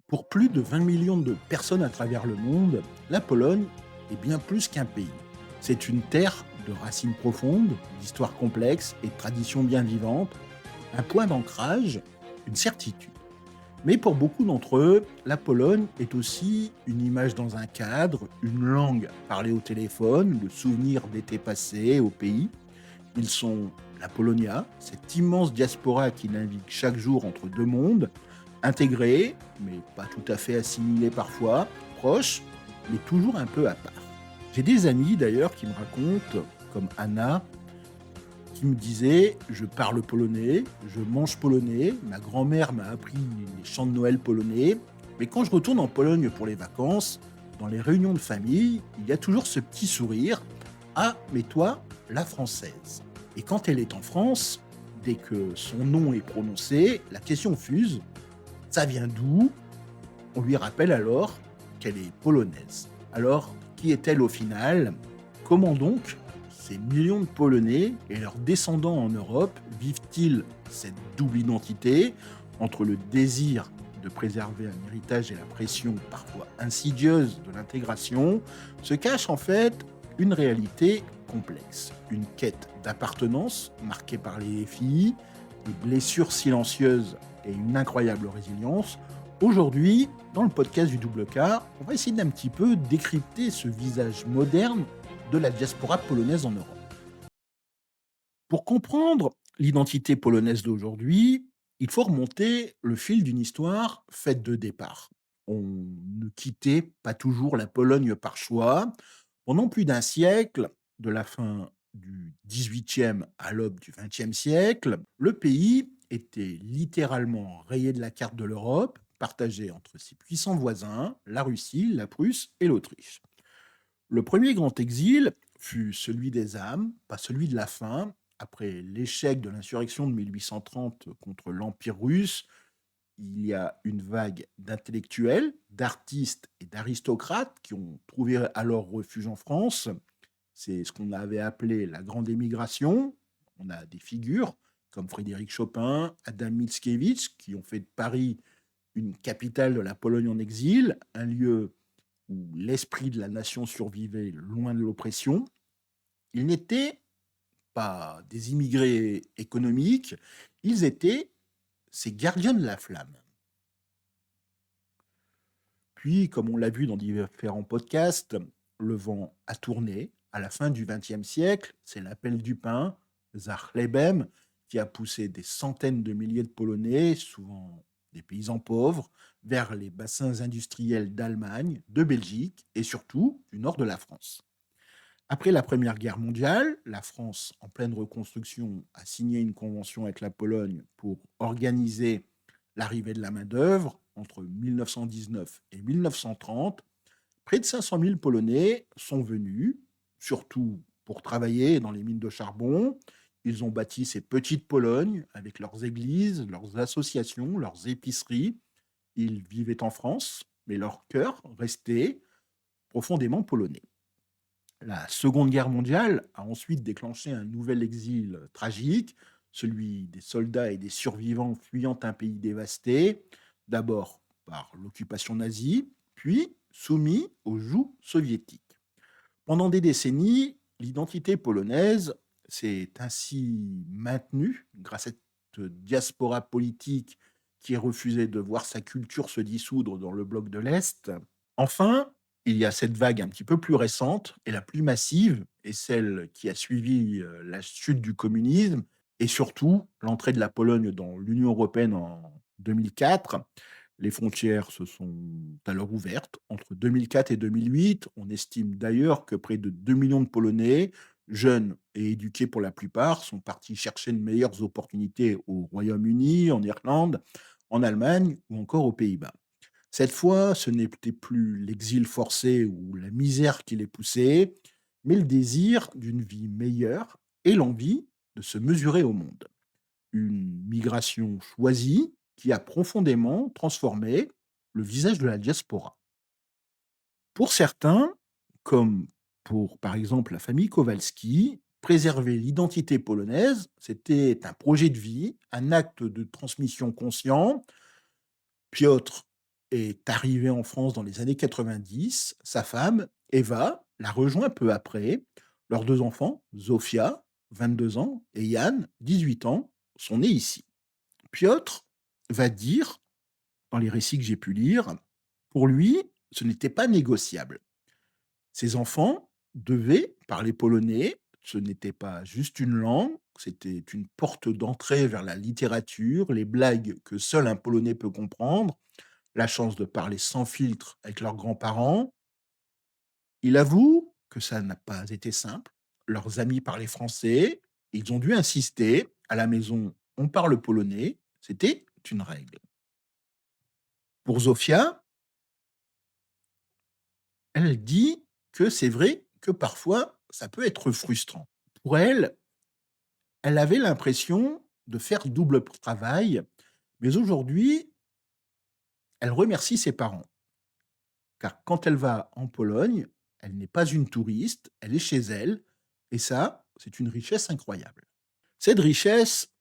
Pour plus de 20 millions de personnes à travers le monde, la Pologne est bien plus qu'un pays. C'est une terre de racines profondes, d'histoires complexes et de traditions bien vivantes, un point d'ancrage, une certitude. Mais pour beaucoup d'entre eux, la Pologne est aussi une image dans un cadre, une langue parlée au téléphone, le souvenir d'été passé au pays. Ils sont la Polonia, cette immense diaspora qui navigue chaque jour entre deux mondes, intégrés, mais pas tout à fait assimilés parfois, proches, mais toujours un peu à part. J'ai des amis d'ailleurs qui me racontent, comme Anna, qui me disait je parle polonais, je mange polonais, ma grand-mère m'a appris les chants de Noël polonais, mais quand je retourne en Pologne pour les vacances, dans les réunions de famille, il y a toujours ce petit sourire. Ah, mais toi, la française. Et quand elle est en France, dès que son nom est prononcé, la question fuse. Ça vient d'où? On lui rappelle alors qu'elle est polonaise. Alors, qui est-elle au final? Comment donc ces millions de Polonais et leurs descendants en Europe vivent-ils cette double identité entre le désir de préserver un héritage et la pression parfois insidieuse de l'intégration? Se cache en fait une réalité complexe, une quête d'appartenance marquée par les défis, des blessures silencieuses et une incroyable résilience. Aujourd'hui, dans le podcast du Double K, on va essayer d'un petit peu décrypter ce visage moderne de la diaspora polonaise en Europe. Pour comprendre l'identité polonaise d'aujourd'hui, il faut remonter le fil d'une histoire faite de départ. On ne quittait pas toujours la Pologne par choix. Pendant plus d'un siècle, de la fin du XVIIIe à l'aube du XXe siècle, le pays était littéralement rayé de la carte de l'Europe, partagé entre ses puissants voisins, la Russie, la Prusse et l'Autriche. Le premier grand exil fut celui des âmes, pas celui de la faim. Après l'échec de l'insurrection de 1830 contre l'Empire russe, il y a une vague d'intellectuels, d'artistes et d'aristocrates qui ont trouvé alors refuge en France. C'est ce qu'on avait appelé la grande émigration. On a des figures comme Frédéric Chopin, Adam Mickiewicz, qui ont fait de Paris une capitale de la Pologne en exil, un lieu où l'esprit de la nation survivait loin de l'oppression. Ils n'étaient pas des immigrés économiques, ils étaient ces gardiens de la flamme. Puis, comme on l'a vu dans différents podcasts, le vent a tourné. À la fin du XXe siècle, c'est l'appel du pain, Zachlebem, qui a poussé des centaines de milliers de Polonais, souvent des paysans pauvres, vers les bassins industriels d'Allemagne, de Belgique et surtout du nord de la France. Après la Première Guerre mondiale, la France, en pleine reconstruction, a signé une convention avec la Pologne pour organiser l'arrivée de la main-d'œuvre entre 1919 et 1930. Près de 500 000 Polonais sont venus, surtout pour travailler dans les mines de charbon. Ils ont bâti ces petites Polognes avec leurs églises, leurs associations, leurs épiceries. Ils vivaient en France, mais leur cœur restait profondément polonais. La Seconde Guerre mondiale a ensuite déclenché un nouvel exil tragique, celui des soldats et des survivants fuyant un pays dévasté, d'abord par l'occupation nazie, puis soumis au joug soviétique. Pendant des décennies, l'identité polonaise s'est ainsi maintenue grâce à cette diaspora politique qui refusait de voir sa culture se dissoudre dans le bloc de l'Est. Enfin, il y a cette vague un petit peu plus récente et la plus massive, et celle qui a suivi la chute du communisme, et surtout l'entrée de la Pologne dans l'Union européenne en 2004. Les frontières se sont alors ouvertes entre 2004 et 2008. On estime d'ailleurs que près de 2 millions de Polonais, jeunes et éduqués pour la plupart, sont partis chercher de meilleures opportunités au Royaume-Uni, en Irlande, en Allemagne ou encore aux Pays-Bas. Cette fois, ce n'était plus l'exil forcé ou la misère qui les poussait, mais le désir d'une vie meilleure et l'envie de se mesurer au monde. Une migration choisie qui a profondément transformé le visage de la diaspora. Pour certains, comme pour par exemple la famille Kowalski, préserver l'identité polonaise, c'était un projet de vie, un acte de transmission conscient. Piotr est arrivé en France dans les années 90. Sa femme, Eva, l'a rejoint peu après. Leurs 2 enfants, Zofia, 22 ans, et Yann, 18 ans, sont nés ici. Piotr va dire, dans les récits que j'ai pu lire, pour lui, ce n'était pas négociable. Ses enfants devaient parler polonais, ce n'était pas juste une langue, c'était une porte d'entrée vers la littérature, les blagues que seul un Polonais peut comprendre, la chance de parler sans filtre avec leurs grands-parents. Il avoue que ça n'a pas été simple. Leurs amis parlaient français, ils ont dû insister. À la maison, on parle polonais, c'était une règle. Pour Zofia, elle dit que c'est vrai que parfois, ça peut être frustrant. Pour elle, elle avait l'impression de faire double travail, mais aujourd'hui, elle remercie ses parents. Car quand elle va en Pologne, elle n'est pas une touriste, elle est chez elle, et ça, c'est une richesse incroyable. Cette richesse,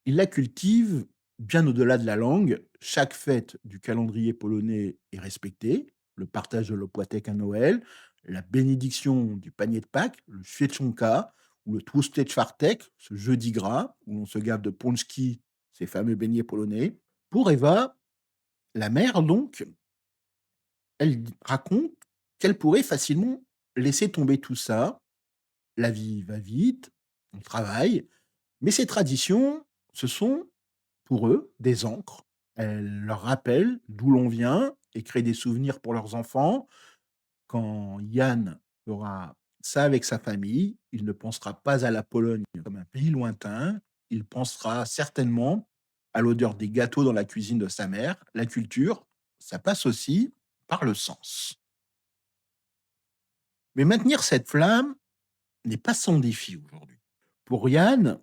il la cultive bien au-delà de la langue. Chaque fête du calendrier polonais est respectée, le partage de l'opłatek à Noël, la bénédiction du panier de Pâques, le świeczonka ou le tłusty czwartek, ce jeudi gras où l'on se gave de pączki, ces fameux beignets polonais. Pour Eva, la mère donc, elle raconte qu'elle pourrait facilement laisser tomber tout ça. La vie va vite, on travaille, mais ces traditions, ce sont pour eux des ancres. Elles leur rappellent d'où l'on vient et créent des souvenirs pour leurs enfants. Quand Yann fera ça avec sa famille, il ne pensera pas à la Pologne comme un pays lointain, il pensera certainement à l'odeur des gâteaux dans la cuisine de sa mère. La culture, ça passe aussi par le sens. Mais maintenir cette flamme n'est pas sans défi aujourd'hui. Pour Yann,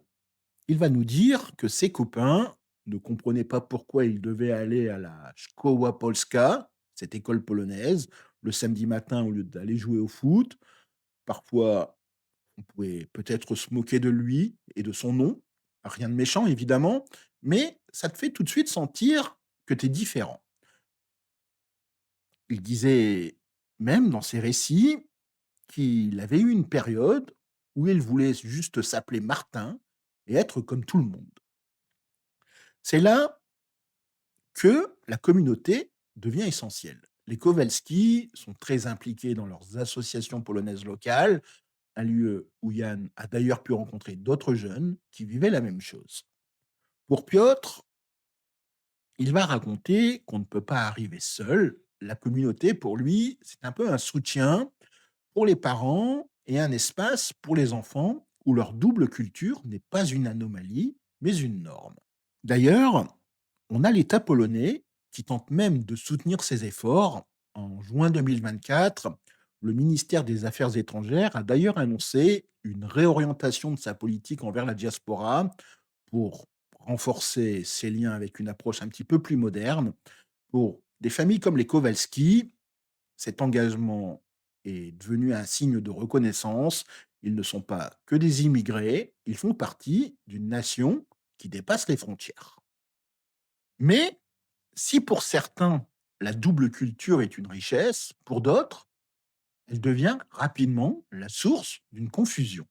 il va nous dire que ses copains ne comprenaient pas pourquoi il devait aller à la Szkoła Polska, cette école polonaise, le samedi matin au lieu d'aller jouer au foot. Parfois, on pouvait peut-être se moquer de lui et de son nom. Rien de méchant, évidemment, mais ça te fait tout de suite sentir que tu es différent. Il disait même dans ses récits qu'il avait eu une période où il voulait juste s'appeler Martin et être comme tout le monde. C'est là que la communauté devient essentielle. Les Kowalski sont très impliqués dans leurs associations polonaises locales, un lieu où Yann a d'ailleurs pu rencontrer d'autres jeunes qui vivaient la même chose. Pour Piotr, il va raconter qu'on ne peut pas arriver seul. La communauté, pour lui, c'est un peu un soutien pour les parents et un espace pour les enfants où leur double culture n'est pas une anomalie, mais une norme. D'ailleurs, on a l'État polonais qui tente même de soutenir ces efforts. En juin 2024, le ministère des Affaires étrangères a d'ailleurs annoncé une réorientation de sa politique envers la diaspora pour renforcer ses liens avec une approche un petit peu plus moderne. Pour des familles comme les Kowalski, cet engagement est devenu un signe de reconnaissance. Ils ne sont pas que des immigrés, ils font partie d'une nation qui dépasse les frontières. Mais si pour certains, la double culture est une richesse, pour d'autres, elle devient rapidement la source d'une confusion.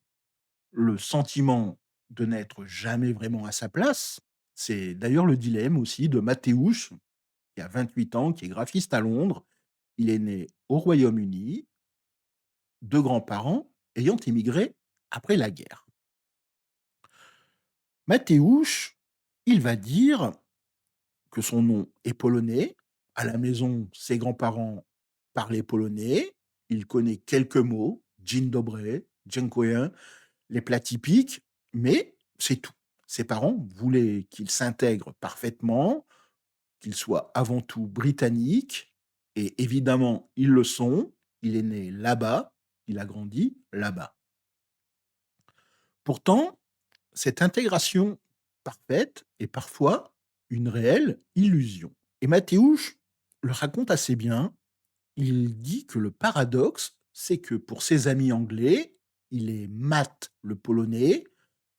Le sentiment de n'être jamais vraiment à sa place, c'est d'ailleurs le dilemme aussi de Mateusz, qui a 28 ans, qui est graphiste à Londres. Il est né au Royaume-Uni, de grands-parents ayant émigré après la guerre. Mateusz, il va dire que son nom est polonais. À la maison, ses grands-parents parlaient polonais. Il connaît quelques mots, dzień dobry, dziękuję, les plats typiques, mais c'est tout. Ses parents voulaient qu'il s'intègre parfaitement, qu'il soit avant tout britannique, et évidemment, ils le sont. Il est né là-bas, il a grandi là-bas. Pourtant, cette intégration parfaite est parfois une réelle illusion. Et Mateusz le raconte assez bien. Il dit que le paradoxe, c'est que pour ses amis anglais, il est mat le polonais,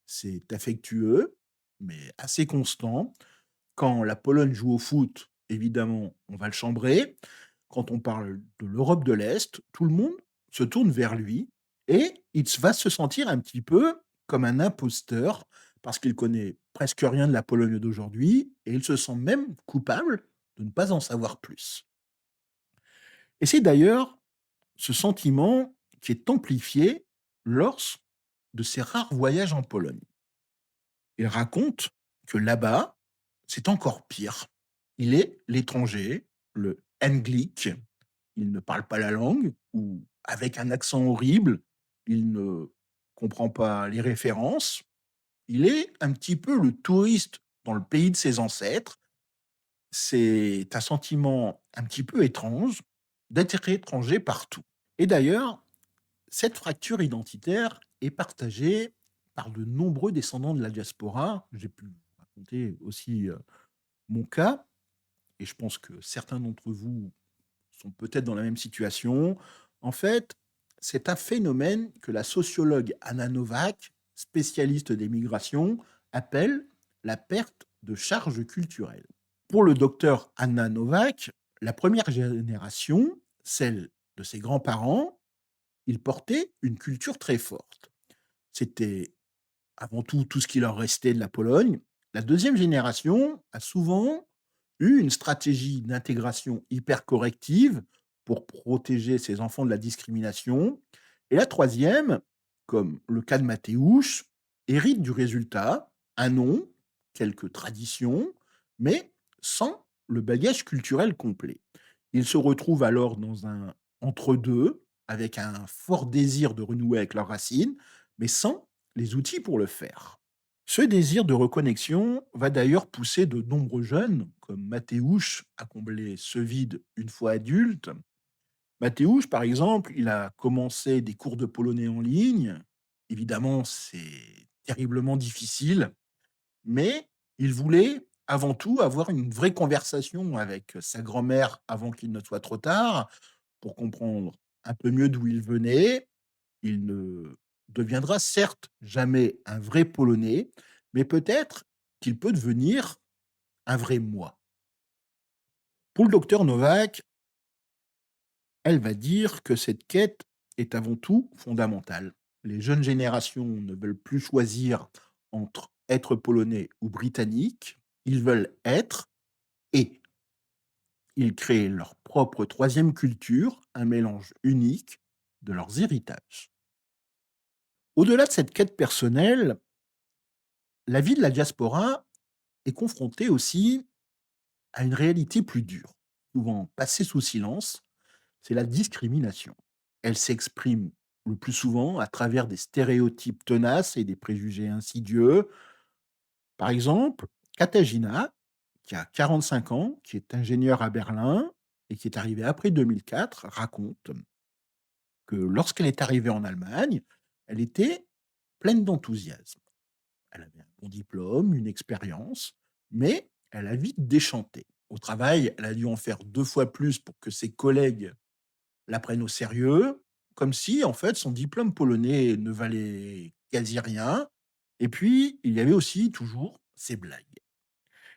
c'est affectueux, mais assez constant. Quand la Pologne joue au foot, évidemment, on va le chambrer. Quand on parle de l'Europe de l'Est, tout le monde se tourne vers lui et va se sentir un petit peu comme un imposteur parce qu'il connaît presque rien de la Pologne d'aujourd'hui et il se sent même coupable de ne pas en savoir plus. Et c'est d'ailleurs ce sentiment qui est amplifié lors de ses rares voyages en Pologne. Il raconte que là-bas, c'est encore pire. Il est l'étranger, le Nglik, il ne parle pas la langue ou avec un accent horrible, il ne comprend pas les références. Il est un petit peu le touriste dans le pays de ses ancêtres. C'est un sentiment un petit peu étrange d'être étranger partout. Et d'ailleurs, cette fracture identitaire est partagée par de nombreux descendants de la diaspora. J'ai pu raconter aussi mon cas, et je pense que certains d'entre vous sont peut-être dans la même situation. En fait, c'est un phénomène que la sociologue Anna Novak, spécialiste des migrations, appelle la perte de charge culturelle. Pour le docteur Anna Novak, la première génération, celle de ses grands-parents, ils portaient une culture très forte. C'était avant tout ce qui leur restait de la Pologne. La deuxième génération a souvent eu une stratégie d'intégration hyper corrective pour protéger ses enfants de la discrimination. Et la troisième, comme le cas de Mateusz, hérite du résultat, un nom, quelques traditions, mais sans le bagage culturel complet. Il se retrouve alors dans un entre-deux, avec un fort désir de renouer avec leurs racines, mais sans les outils pour le faire. Ce désir de reconnexion va d'ailleurs pousser de nombreux jeunes, comme Mateusz, à combler ce vide une fois adulte. Mateusz, par exemple, il a commencé des cours de polonais en ligne. Évidemment, c'est terriblement difficile, mais il voulait avant tout avoir une vraie conversation avec sa grand-mère avant qu'il ne soit trop tard, pour comprendre un peu mieux d'où il venait. Il ne deviendra certes jamais un vrai Polonais, mais peut-être qu'il peut devenir un vrai moi. Pour le docteur Novak, elle va dire que cette quête est avant tout fondamentale. Les jeunes générations ne veulent plus choisir entre être polonais ou britannique, ils veulent être et. Ils créent leur propre troisième culture, un mélange unique de leurs héritages. Au-delà de cette quête personnelle, la vie de la diaspora est confrontée aussi à une réalité plus dure, souvent passée sous silence, c'est la discrimination. Elle s'exprime le plus souvent à travers des stéréotypes tenaces et des préjugés insidieux. Par exemple, Katarzyna, qui a 45 ans, qui est ingénieure à Berlin et qui est arrivée après 2004, raconte que lorsqu'elle est arrivée en Allemagne, elle était pleine d'enthousiasme. Elle avait un bon diplôme, une expérience, mais elle a vite déchanté. Au travail, elle a dû en faire 2 fois plus pour que ses collègues la prennent au sérieux, comme si, en fait, son diplôme polonais ne valait quasi rien. Et puis, il y avait aussi toujours ces blagues.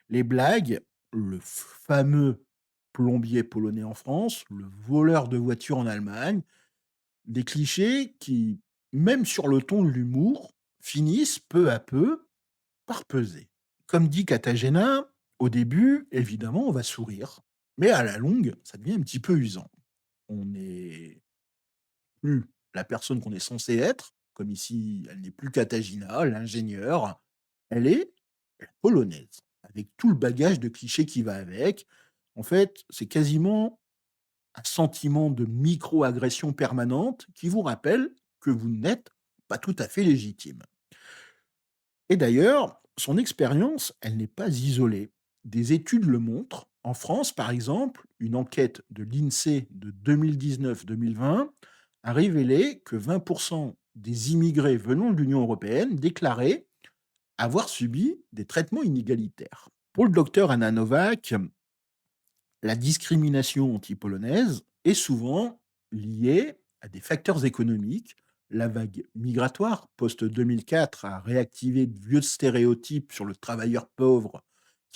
Les blagues, le fameux plombier polonais en France, le voleur de voitures en Allemagne, des clichés qui, même sur le ton de l'humour, finissent peu à peu par peser. Comme dit Katagena, au début, évidemment, on va sourire, mais à la longue, ça devient un petit peu usant. On n'est plus la personne qu'on est censé être, comme ici, elle n'est plus Katagina, l'ingénieure, elle est la polonaise, avec tout le bagage de clichés qui va avec. En fait, c'est quasiment un sentiment de micro-agression permanente qui vous rappelle que vous n'êtes pas tout à fait légitime. Et d'ailleurs, son expérience, elle n'est pas isolée. Des études le montrent. En France, par exemple, une enquête de l'INSEE de 2019-2020 a révélé que 20% des immigrés venant de l'Union européenne déclaraient avoir subi des traitements inégalitaires. Pour le docteur Anna Novak, la discrimination anti-polonaise est souvent liée à des facteurs économiques. La vague migratoire post-2004 a réactivé de vieux stéréotypes sur le travailleur pauvre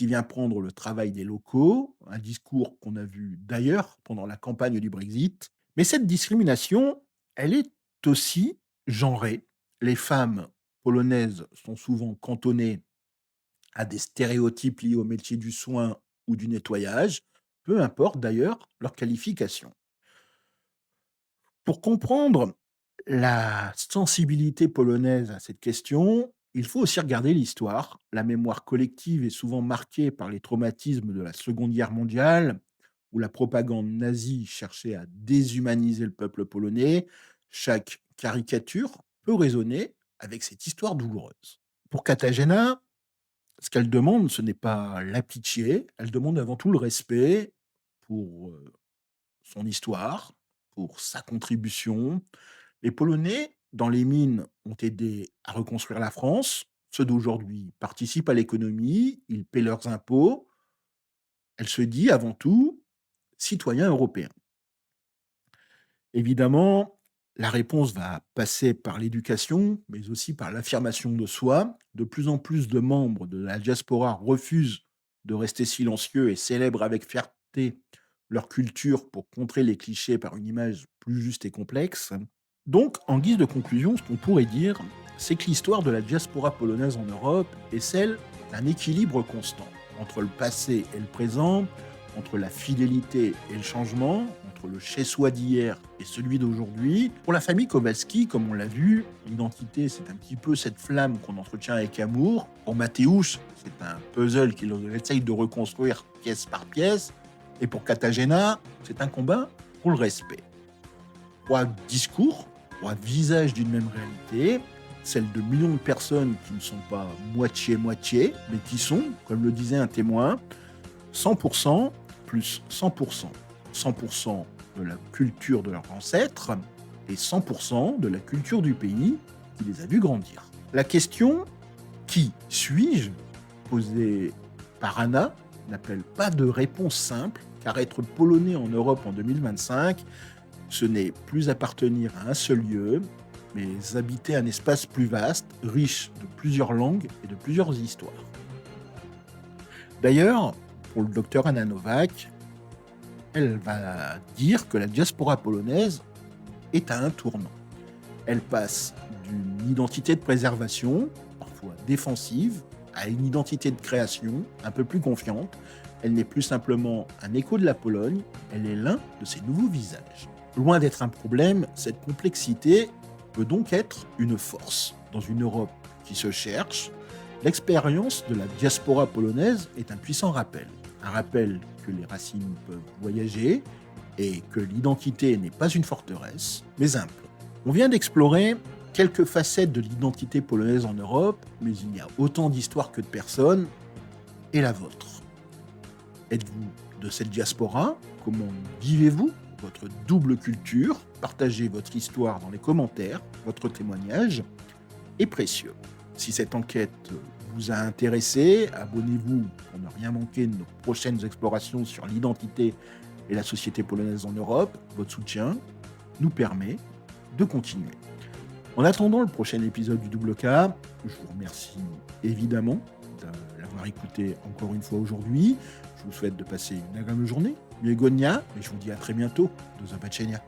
qui vient prendre le travail des locaux, un discours qu'on a vu d'ailleurs pendant la campagne du Brexit. Mais cette discrimination, elle est aussi genrée. Les femmes polonaises sont souvent cantonnées à des stéréotypes liés au métier du soin ou du nettoyage, peu importe d'ailleurs leur qualification. Pour comprendre la sensibilité polonaise à cette question, il faut aussi regarder l'histoire. La mémoire collective est souvent marquée par les traumatismes de la Seconde Guerre mondiale, où la propagande nazie cherchait à déshumaniser le peuple polonais. Chaque caricature peut résonner avec cette histoire douloureuse. Pour Katagena, ce qu'elle demande, ce n'est pas la pitié, elle demande avant tout le respect pour son histoire, pour sa contribution. Les Polonais, dans les mines, ont aidé à reconstruire la France. Ceux d'aujourd'hui participent à l'économie, ils paient leurs impôts. Elle se dit avant tout citoyen européen. Évidemment, la réponse va passer par l'éducation, mais aussi par l'affirmation de soi. De plus en plus de membres de la diaspora refusent de rester silencieux et célèbrent avec fierté leur culture pour contrer les clichés par une image plus juste et complexe. Donc, en guise de conclusion, ce qu'on pourrait dire, c'est que l'histoire de la diaspora polonaise en Europe est celle d'un équilibre constant entre le passé et le présent, entre la fidélité et le changement, entre le chez-soi d'hier et celui d'aujourd'hui. Pour la famille Kowalski, comme on l'a vu, l'identité, c'est un petit peu cette flamme qu'on entretient avec amour. Pour Mateusz, c'est un puzzle qu'il essaye de reconstruire pièce par pièce. Et pour Katagena, c'est un combat pour le respect. Trois discours, trois visages d'une même réalité, celle de millions de personnes qui ne sont pas moitié-moitié, mais qui sont, comme le disait un témoin, 100% plus 100%. 100% de la culture de leurs ancêtres et 100% de la culture du pays qui les a vus grandir. La question « Qui suis-je ?» posée par Anna n'appelle pas de réponse simple, car être polonais en Europe en 2025, ce n'est plus appartenir à un seul lieu, mais habiter un espace plus vaste, riche de plusieurs langues et de plusieurs histoires. D'ailleurs, pour le docteur Anna Nowak, elle va dire que la diaspora polonaise est à un tournant. Elle passe d'une identité de préservation, parfois défensive, à une identité de création, un peu plus confiante. Elle n'est plus simplement un écho de la Pologne, elle est l'un de ses nouveaux visages. Loin d'être un problème, cette complexité peut donc être une force. Dans une Europe qui se cherche, l'expérience de la diaspora polonaise est un puissant rappel. Un rappel que les racines peuvent voyager et que l'identité n'est pas une forteresse, mais un pont. On vient d'explorer quelques facettes de l'identité polonaise en Europe, mais il y a autant d'histoires que de personnes, et la vôtre. Êtes-vous de cette diaspora? Comment vivez-vous votre double culture? Partagez votre histoire dans les commentaires, votre témoignage est précieux. Si cette enquête vous a intéressé, abonnez-vous pour ne rien manquer de nos prochaines explorations sur l'identité et la société polonaise en Europe. Votre soutien nous permet de continuer. En attendant le prochain épisode du Double K, je vous remercie évidemment de l'avoir écouté encore une fois aujourd'hui. Je vous souhaite de passer une agréable journée. Miłego dnia, et je vous dis à très bientôt. Do zobaczenia.